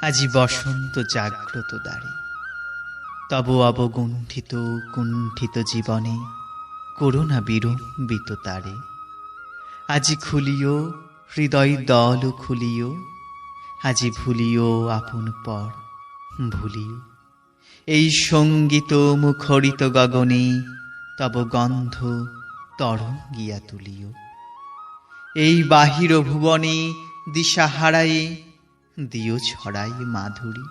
আজি বসন্ত জাগ্রত দ্বারে, তব অবগুণ্ঠিত কুণ্ঠিত জীবনে করুণা বিড়ম্বিত তারে। আজি খুলিও হৃদয় দল খুলিও, আজি ভুলিও আপন পর ভুলিও। এই সঙ্গীত মুখরিত গগনে তব গন্ধ তরঙ্গিয়া তুলিও। এই বাহির ভুবনে দিশাহারায়ে দিও ছড়াই মাধুরী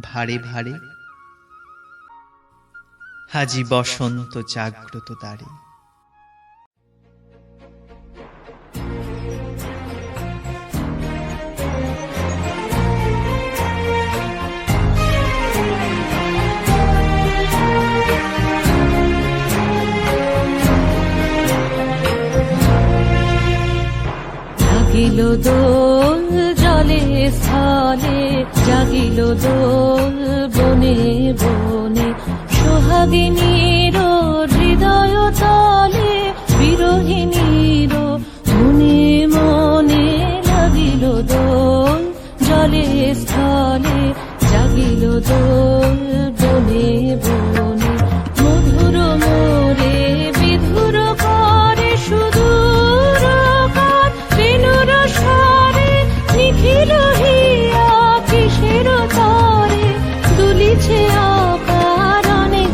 ভারে ভারে। আজি বসন্ত জাগ্রত দ্বারে। জাগিল দোল জলে স্থলে, জাগিল দোল বনে বনে, সোহাগিনীর হৃদয় তলে, বিরোহিণীর মনে মনে। লাগিল দোল জলে স্থলে, জাগিল দোল বনে বনে, মধুর মোরে বিধুর করে সুদূর কার, বেণুর স্বরে নিখিল হিয়া কিসের তরে, দুলিছে অকারণে।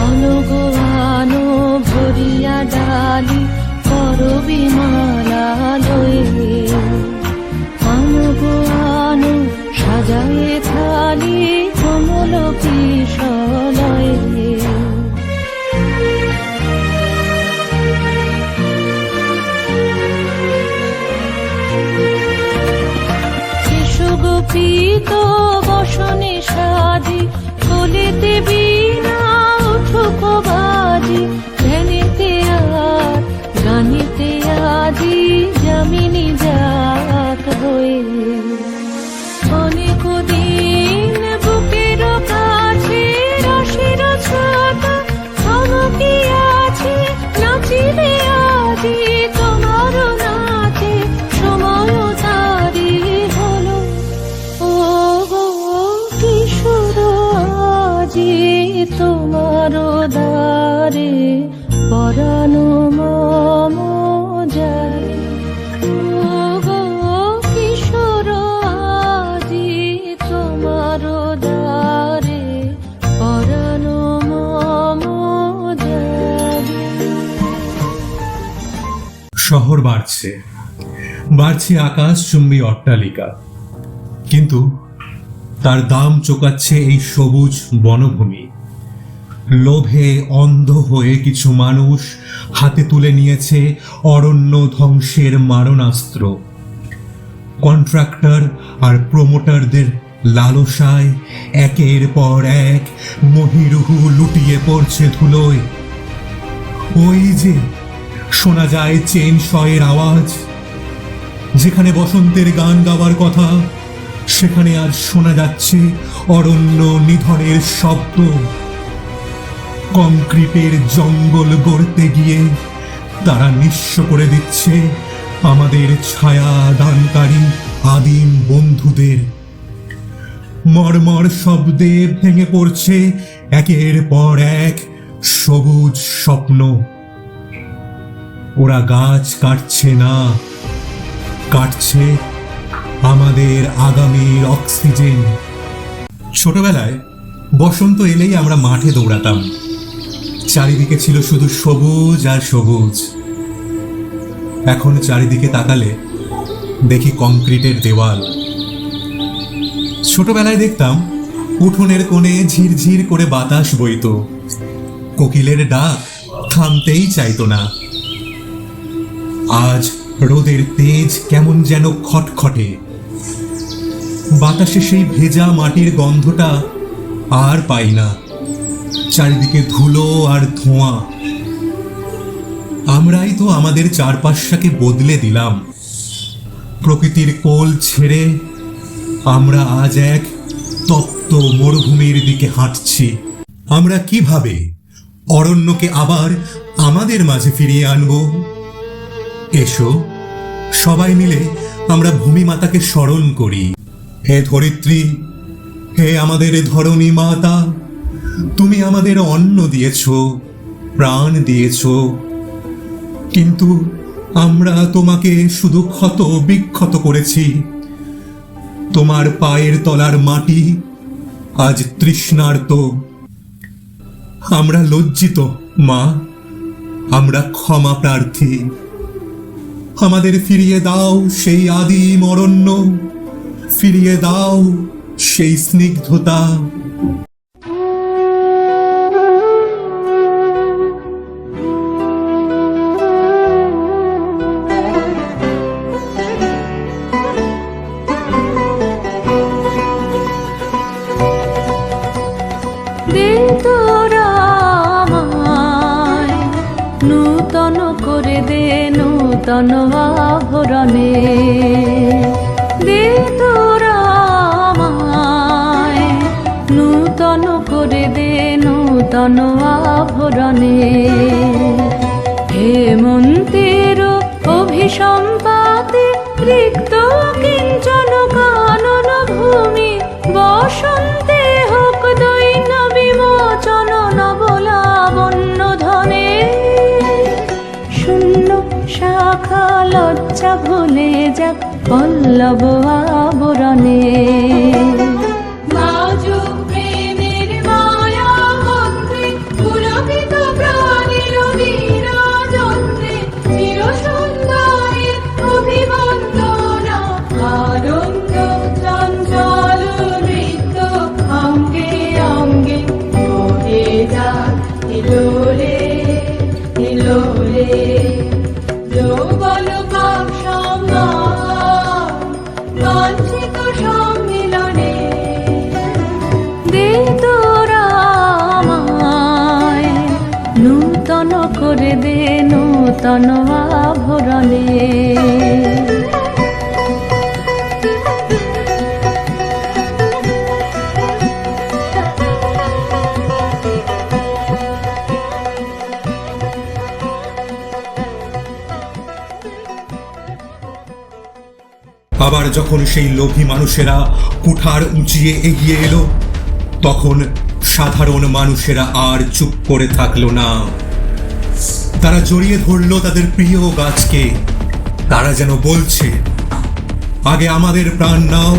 অনগো আনো ভরিয়া ডালি, করবি মালা লয়ে। অনগো আনো সাজায়ে থালি, কমল কিশলয়ে। গোপীত বসনে সাজি, কোলেতে বীণা উঠুক বাজি, ধ্যানেতে আর গানেতে আজি যামিনী যাক হয়ে। অনেক দিন বুকের কাছে রসের ছাতা থমকিয়াছে, নাচিবে আজি তোমার নাচে, সময় তারি হলো। ও গো কিশোর আজি তোমার দ্বারে, পরানো মম যায়। ও গো কিশোর আজি তোমার দ্বারে, পরানো মম যায়। শহর বাড়ছে, বাড়ছে আকাশচুম্বী অট্টালিকা, কিন্তু তার দাম চোকাচ্ছে এই সবুজ বনভূমি। লোভে অন্ধ হয়ে কিছু মানুষ হাতে তুলে নিয়েছে অরণ্য ধ্বংসের মারণাস্ত্র। কন্ট্রাক্টর আর প্রমোটারদের লালসায় একের পর এক মহিরুহু লুটিয়ে পড়ছে ধুলোয়। ওই যে শোনা যায় চেন শয়ের আওয়াজ। যেখানে বসন্তের গান গাওয়ার কথা, সেখানে আজ শোনা যাচ্ছে অরণ্য নিধনের শব্দ। কংক্রিটের জঙ্গল গড়তে গিয়ে তারা নিঃস্ব করে দিচ্ছে আমাদের ছায়া দানকারী আদিম বন্ধুদের। মর্মর শব্দে ভেঙে পড়ছে একের পর এক সবুজ স্বপ্ন। ওরা গাছ কাটছে না, কাটছে আমাদের আগামীর অক্সিজেন। ছোটবেলায় বসন্ত এলেই আমরা মাঠে দৌড়াতাম। চারিদিকে ছিল শুধু সবুজ আর সবুজ। এখন চারিদিকে তাকালে দেখি কংক্রিটের দেওয়াল। ছোটবেলায় দেখতাম উঠোনের কোণে ঝিরঝির করে বাতাস বইতো, কোকিলের ডাক থামতেই চাইতো না। আজ রোদের তেজ কেমন যেন খটখটে। বাতাসে সেই ভেজা মাটির গন্ধটা আর পাই না। চারিদিকে ধুলো আর ধোঁয়া। আমরাই তো আমাদের চারপাশটাকে বদলে দিলাম। প্রকৃতির কোল ছেড়ে আমরা আজ এক তপ্ত মরুভূমির দিকে হাঁটছি। আমরা কিভাবে অরণ্যকে আবার আমাদের মাঝে ফিরিয়ে আনব? এসো সবাই মিলে আমরা ভূমি মাতাকে স্মরণ করি। হে ধরিত্রী, হে আমাদের ধরণী মাতা, তুমি আমাদের অন্ন দিয়েছ, প্রাণ দিয়েছ, কিন্তু আমরা তোমাকে শুধু ক্ষত বিক্ষত করেছি। তোমার পায়ের তলার মাটি আজ তৃষ্ণার্ত। আমরা লজ্জিত মা, আমরা ক্ষমা প্রার্থী। আমাদের ফিরিয়ে দাও সেই আদিম অরণ্য, ফিরিয়ে দাও সেই স্নিগ্ধতা। দে তোরা আমায় নূতন করে দে নূতন আভরণে, দে তোরা আমায় নূতন করে দে নূতন আভরণে। হেমন্তের অভিসম্পাতে রিক্ত কিঞ্চন কানন ভূমি, বসন্তে হোক দৈন্য বিমোচন নবলাবণ্য ধনে। শূন্য শাখা লজ্জা ভুলে যাক পল্লব আবরণে। দে তোরা আমায় নূতন করে দে নূতন আভরণে। আবার যখন সেই লোভী মানুষেরা কুঠার উঁচিয়ে এগিয়ে এলো, তখন সাধারণ মানুষেরা আর চুপ করে থাকলো না। তারা জড়িয়ে ধরলো তাদের প্রিয় গাছকে। তারা যেন বলছে, আগে আমাদের প্রাণ নাও,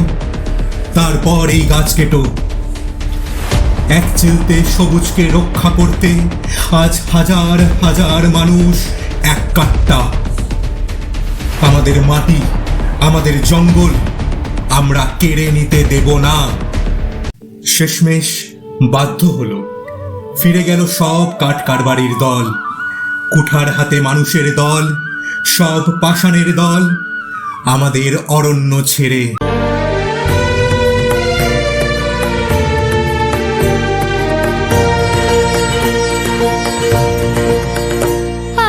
তারপর এই গাছ কেটো। এক চিলতে সবুজকে রক্ষা করতে আজ হাজার হাজার মানুষ এক কাট্টা। আমাদের মাটি, আমাদের জঙ্গল আমরা কেড়ে নিতে দেব না। শেষমেশ বাধ্য হলো, ফিরে গেল সব কাঠ কারবারির দল, কুঠার হাতে মানুষের দল, সব পাষাণের দল আমাদের অরণ্য ছেড়ে।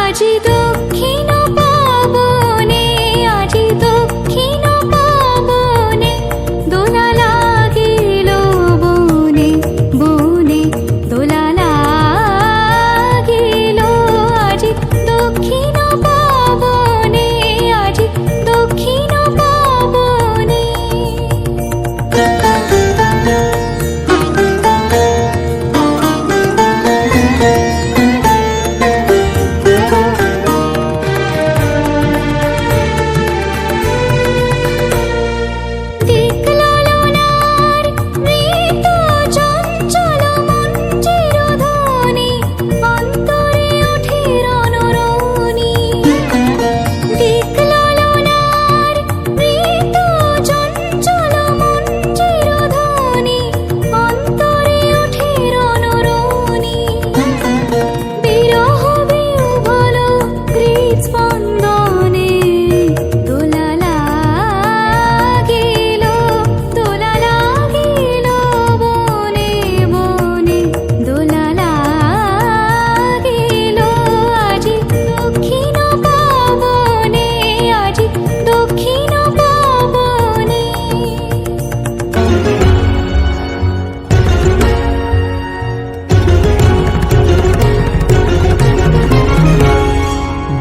আজি দক্ষিণ পাবনে, আজি দক্ষিণ পাবনে, দোলা লাগিল বনে বনে, দোলা লাগিল। আজি দক্ষিণ পাবনে, আজি দক্ষিণ পাবনে।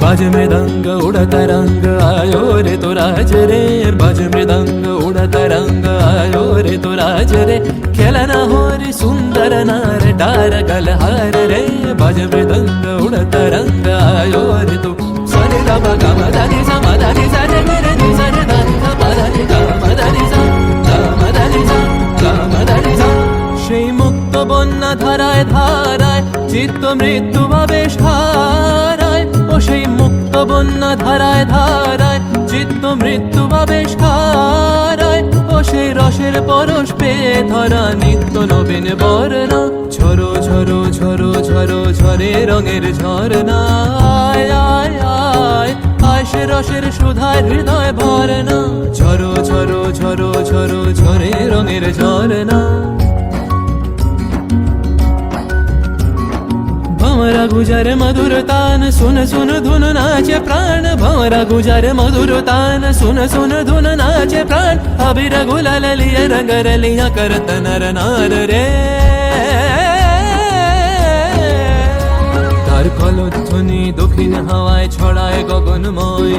बाज मृदंग उड़त रंग आयो रे तो राज रे बाज मृदंग उड़त रंग आयो रे तो राज रे खेलना हो रे सुंदर नार डार गलहार रे बाज मृदंग उड़त रंग आयो रे तो सरे दा गा मा दा नि सा मा दा नि सा रे रे नि सा रे दा नि सा मा दा नि गा मा दा नि सा गा मा दा नि सा गा मा दा नि सा সেই মুক্ত বন্যা ধারায় ধারায় চিত্ত মৃত্যু ভাবে হারায় ও সেই মুক্ত বন্যা ধারায় ধারায় চিত্ত মৃত্যু ভাবে হারায় ও সেই রসের পরশ পেয়ে ধরা নিত্য নবীন বর্ণা ঝরো ঝরো ঝরো ঝরো ঝরে রঙের ঝরনা আয় আয় আয় আয় সে রসের সুধায় হৃদয় ভরনা ঝরো ঝরো ঝরো ঝরো ঝরে রঙের ঝরনা भंवरा गुजर मधुर तान सुन सुन धुन नाचे प्राण भंवरा गुजर मधुर तान सुन सुन धुन नाचे प्राण अबीर गुलाल लिया रंगर लिया करत नर नार रे तार कलध्वनि दक्षिण हावाय छड़ाय गगनमय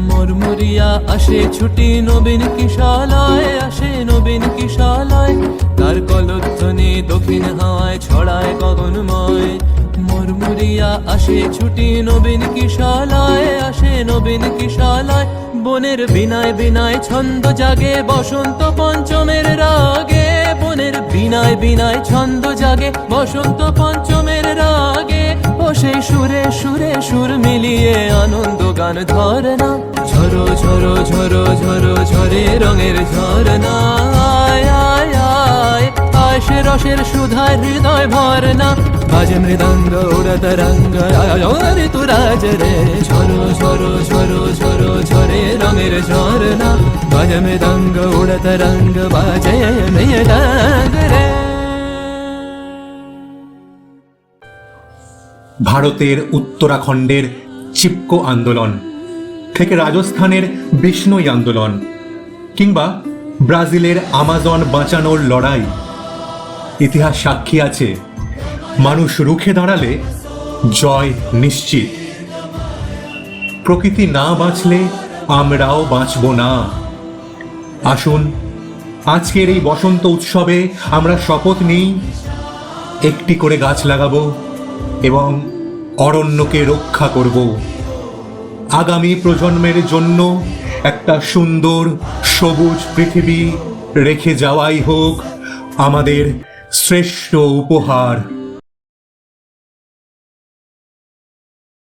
মরমরিয়া আসে ছুটি নবীন কিশালয় আসে নবীন কিশালয় তার কলধ্বনি দক্ষিণ হাওয়ায় ছড়ায় গগনময় মরমরিয়া আসে ছুটি নবীন কিশালয় আসে নবীন কিশালয় বনের বিনায় বিনায় ছন্দ জাগে বসন্ত পঞ্চমের রাগে বনের বিনায় বিনায় ছন্দ জাগে বসন্ত পঞ্চমের রাগে ও সেই সুরে সুরে সুর মিলিয়ে আনন্দ গান ধরনা ঝরো ঝরো ঝরো ঝরো ঝরে রঙের ঝরনা আয় আয় আয় আয় সে রসের সুধায় হৃদয় ভরনা বাজ মৃদঙ্গ উড়ত রঙ্গ আয় রে তু রাজ রে ঝরো ঝরো ঝরো ঝরো ঝরে রঙের ঝরনা বাজ মৃদঙ্গ উড়ত রঙ্গ বাজে মৃদঙ্গ রে ভারতের উত্তরাখণ্ডের চিপকো আন্দোলন থেকে রাজস্থানের বিষ্ণুই আন্দোলন কিংবা ব্রাজিলের আমাজন বাঁচানোর লড়াই ইতিহাস সাক্ষী আছে মানুষ রুখে দাঁড়ালে জয় নিশ্চিত প্রকৃতি না বাঁচলে আমরাও বাঁচব না আসুন আজকের এই বসন্ত উৎসবে আমরা শপথ নিই একটি করে গাছ লাগাবো এবং অরণ্যকে রক্ষা করব আগামী প্রজন্মের জন্য একটা সুন্দর সবুজ পৃথিবী রেখে যাওয়াই হোক আমাদের শ্রেষ্ঠ উপহার।